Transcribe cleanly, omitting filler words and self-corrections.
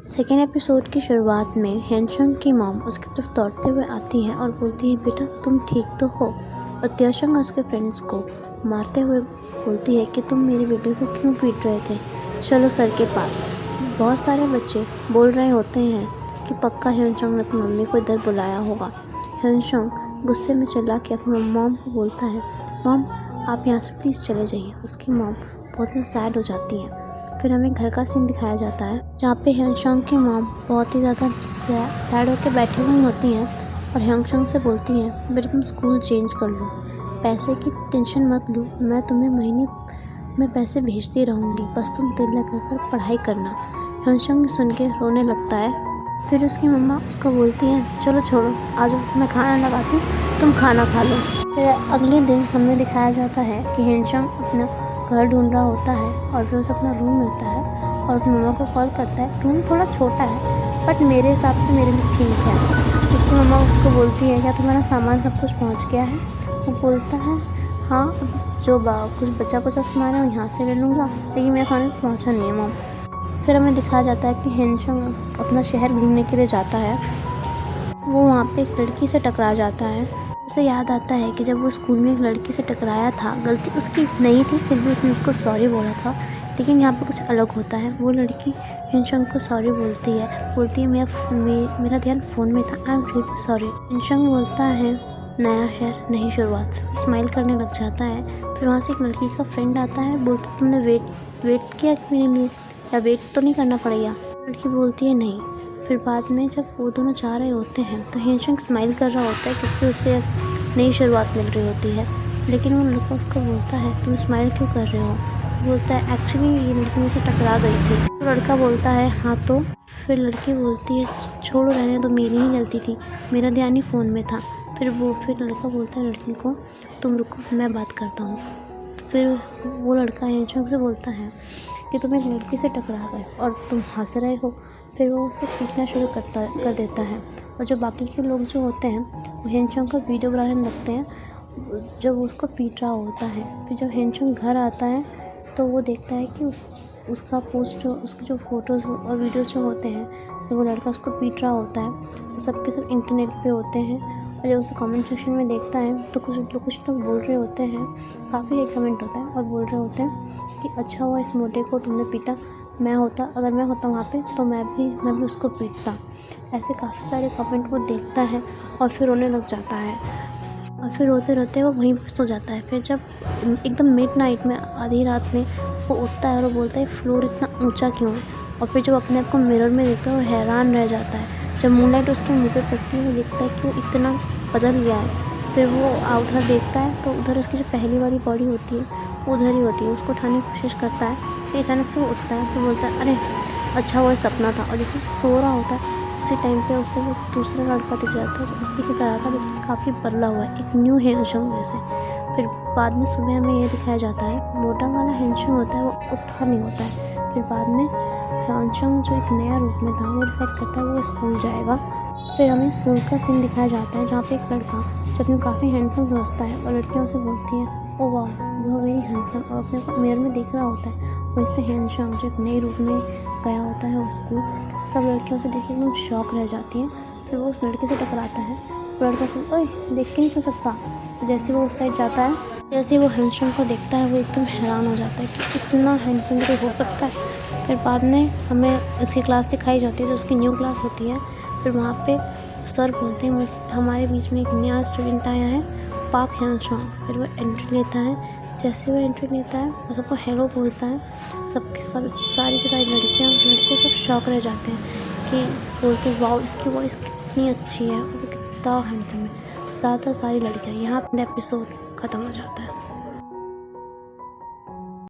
Second episode की शुरुआत में हेनशंग की मॉम उसकी तरफ दौड़ते हुए आती है और बोलती है, बेटा तुम ठीक तो हो। और त्याशंग और उसके फ्रेंड्स को मारते हुए बोलती है कि तुम मेरी बेटी को क्यों पीट रहे थे, चलो सर के पास। बहुत सारे बच्चे बोल रहे होते हैं कि पक्का हेनशंग ने अपनी मम्मी को इधर बुलाया होगा। हेनशंग गुस्से में चिल्ला के अपनी मॉम को बोलता है, मॉम आप यहाँ से प्लीज़ चले जाइए। उसकी मॉम बहुत ही सैड हो जाती है। फिर हमें घर का सीन दिखाया जाता है जहाँ पे हेनशंग की मॉम बहुत ही ज़्यादा सैड होकर बैठी हुई होती हैं और हेनशंग से बोलती हैं, बेटा तुम स्कूल चेंज कर लो, पैसे की टेंशन मत लो, मैं तुम्हें महीने में पैसे भेजती रहूँगी, बस तुम दिल लगाकर पढ़ाई करना। हेनशंग सुन के रोने लगता है। फिर उसकी मम्मा उसको बोलती है, चलो छोड़ो, आज मैं खाना लगाती हूँ, तुम खाना खा लो। फिर अगले दिन हमें दिखाया जाता है कि हेनशंग अपना घर ढूंढ रहा होता है और फिर उसे अपना रूम मिलता है और अपनी मम्मा को कॉल करता है। रूम थोड़ा छोटा है बट मेरे हिसाब से मेरे लिए ठीक है। उसकी मम्मा उसको बोलती है, क्या तुम्हारा सामान सब कुछ पहुंच गया है? वो बोलता है, हाँ अब जो कुछ बचा कुछ सामान है वो यहाँ से ले लूँगा, लेकिन मेरा सामान पहुँचा नहीं है मॉम। फिर हमें दिखाया जाता है कि हेनशंग अपना शहर घूमने के लिए जाता है। वो वहाँ पे एक लड़की से टकरा जाता है। उसे याद आता है कि जब वो स्कूल में एक लड़की से टकराया था, गलती उसकी नहीं थी, फिर भी उसने उसको सॉरी बोला था। लेकिन यहाँ पे कुछ अलग होता है। वो लड़की हेनशंग को सॉरी बोलती है मेरा ध्यान फ़ोन में था, आई एम रियली सॉरी। हेनशंग बोलता है, नया शहर नई शुरुआत, स्माइल करने लग जाता है। फिर वहाँ से एक लड़की का फ्रेंड आता है, बोलता है तुमने वेट किया मेरे लिए, या वेट तो नहीं करना पड़ेगा? लड़की बोलती है नहीं। फिर बाद में जब वो दोनों जा रहे होते हैं तो हेनशंग स्माइल कर रहा होता है क्योंकि उसे नई शुरुआत मिल रही होती है। लेकिन वो लड़का उसको बोलता है, तुम स्माइल क्यों कर रहे हो? बोलता है, एक्चुअली ये लड़की मुझसे टकरा गई थी। तो लड़का बोलता है, हाँ तो? फिर लड़की बोलती है, छोड़ो रहने दो, मेरी ही गलती थी, मेरा ध्यान ही फ़ोन में था। फिर लड़का बोलता है लड़की को, तुम रुको मैं बात करता हूँ। फिर वो लड़का हेनशंग से बोलता है कि तुम एक लड़की से टकरा गए और तुम हंस रहे हो। फिर वो उसे पीटना शुरू कर देता है और जो बाकी के लोग जो होते हैं वो हेनशंग का वीडियो बनाने लगते हैं जब वो उसको पीट रहा होता है। फिर जब हेनशंग घर आता है तो वो देखता है कि उसका पोस्ट जो उसके जो फ़ोटोज़ और वीडियोज़ जो होते हैं जब वो लड़का उसको पीट रहा होता है वो सब के सब इंटरनेट पे होते हैं। और जब उसे कमेंट सेक्शन में देखता है तो कुछ लोग बोल रहे होते हैं, काफ़ी एक कमेंट होता है और बोल रहे होते हैं कि अच्छा हुआ इस मोटे को तुमने पीटा, अगर मैं होता वहाँ पे तो मैं भी उसको पीटता। ऐसे काफ़ी सारे कमेंट वो देखता है और फिर रोने लग जाता है और फिर रोते रोते वो वहीं पर सो जाता है। फिर जब एकदम मिडनाइट में, आधी रात में वो उठता है और वो बोलता है, फ्लोर इतना ऊंचा क्यों है? और फिर जब अपने आप को मिरर में देखता है वो हैरान रह जाता है। जब मूनलाइट उसके मुँह पे पड़ती है वो देखता है कि वो इतना बदल गया है। फिर वो उधर देखता है तो उधर उसकी जो पहली वाली बॉडी होती है वो उधर ही होती है। उसको उठाने की कोशिश करता है, फिर अचानक से वो उठता है तो बोलता है, अरे अच्छा वो सपना था। और जैसे सो रहा होता है उसी टाइम पे उसे वो दूसरा लड़का दिख जाता है उसी की तरह का, लेकिन काफ़ी बदला हुआ है, एक न्यू हेनशंग जैसे। फिर बाद में सुबह हमें ये दिखाया जाता है, मोटा वाला हेनशंग होता है वो उठा नहीं होता है। फिर बाद में हेनशंग जो एक नया रूप में था वो डिसाइड करता है वो स्कूल जाएगा। फिर हमें स्कूल का सीन दिखाया जाता है जहाँ पे एक लड़का जो अपने काफ़ी हैंडसम समझता है और लड़कियाँ उसे बोलती हैं, ओ वाह यू आर वेरी हैंडसम, और अपने को मिरर में देख रहा होता है वैसे हेनशंग जो एक नए रूप में गया होता है वो स्कूल। सब लड़कियों से देख के एकदम शॉक रह जाती हैं। फिर वो उस लड़के से टकराता है, वो लड़का सुन, ओए देख के नहीं चल सकता। जैसे वो उस साइड जाता है, जैसे वो हेनशंग को देखता है वो एकदम हैरान हो जाता है कि इतना हैंडसम कोई हो सकता है। फिर बाद में हमें उसकी क्लास दिखाई जाती है जो उसकी न्यू क्लास होती है। फिर वहाँ पे सर बोलते हैं, हमारे बीच में एक नया स्टूडेंट आया है, पार्क हेनशंग। फिर वो एंट्री लेता है, जैसे वो एंट्री लेता है वो सबको हेलो बोलता है। सारी की सारी लड़कियाँ लड़के सब शॉक रह जाते हैं कि बोलते हैं, वाओ इसकी वॉइस कितनी अच्छी है और वो कितना हैंडसम है। ज़्यादातर सारी लड़कियाँ। यहाँ अपना एपिसोड ख़त्म हो जाता है।